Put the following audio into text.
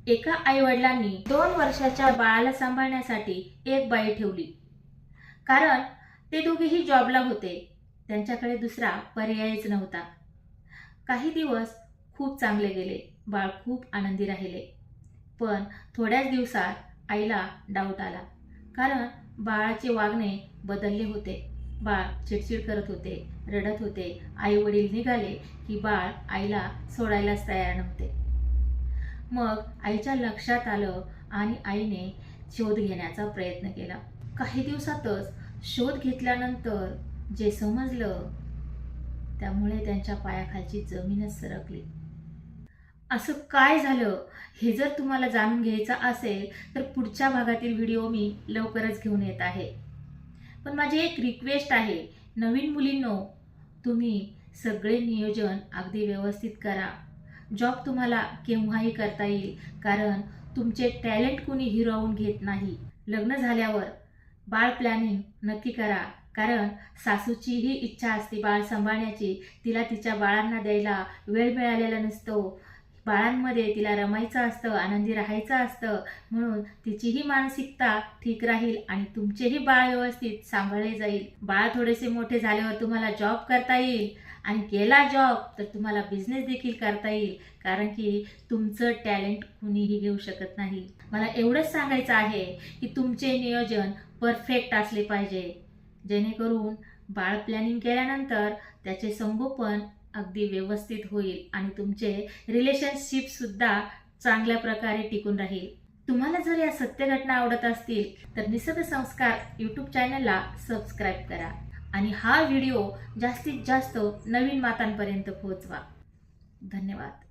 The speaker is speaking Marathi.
एका आईवडिलांनी 2 वर्षाच्या बाळाला सांभाळण्यासाठी एक बाई ठेवली, कारण ते दोघेही जॉबला होते. त्यांच्याकडे दुसरा पर्यायच नव्हता. काही दिवस खूप चांगले गेले. बाळ खूप आनंदी राहिले. पण थोड्याच दिवसात आईला डाऊट आला, कारण बाळाचे वागणे बदलले होते. बाळ चिडचिड करत होते, रडत होते. आई वडील निघाले की बाळ आईला सोडायलाच तयार नव्हते. मग आईच्या लक्षात आलं आणि आईने शोध घेण्याचा प्रयत्न केला. काही दिवसातच शोध घेतल्यानंतर जे समजलं त्यामुळे त्यांच्या पायाखालची जमीनच सरकली. असं काय झालं हे जर तुम्हाला जाणून घ्यायचं असेल तर पुढच्या भागातील व्हिडिओ मी लवकरच घेऊन येत आहे. पण माझी एक रिक्वेस्ट आहे, नवीन मुलींनो, तुम्ही सगळे नियोजन अगदी व्यवस्थित करा. जॉब तुम्हाला केव्हाही करता येईल, कारण तुमचे टॅलेंट कुणी हिरावून घेत नाही. लग्न झाल्यावर बाळ प्लॅनिंग नक्की करा, कारण सासूचीही इच्छा असते बाळ सांभाळण्याची. तिला तिच्या बाळांना द्यायला वेळ मिळालेला नसतो. बाळांमध्ये तिला रमायचं असतं, आनंदी राहायचं असतं. म्हणून तिचीही मानसिकता ठीक राहील आणि तुमचेही बाळ व्यवस्थित सांभाळले जाईल. बाळ थोडेसे मोठे झाल्यावर तुम्हाला जॉब करता येईल आणि केला जॉब तर तुम्हाला बिझनेस देखील करता येईल, कारण की तुमचं टॅलेंट कुणीही घेऊ शकत नाही. मला एवढंच सांगायचं आहे की तुमचे नियोजन परफेक्ट असले पाहिजे, जेणेकरून बाळ प्लॅनिंग केल्यानंतर त्याचे संगोपन अगदी व्यवस्थित होईल आणि तुमचे रिलेशनशिप सुद्धा चांगल्या प्रकारे टिकून राहील. तुम्हाला जर या सत्य घटना आवडत असतील तर निसर्ग संस्कार यूट्यूब चॅनलला सबस्क्राईब करा आणि हा व्हिडिओ जास्तीत जास्त नवीन मातांपर्यंत पोहोचवा. धन्यवाद.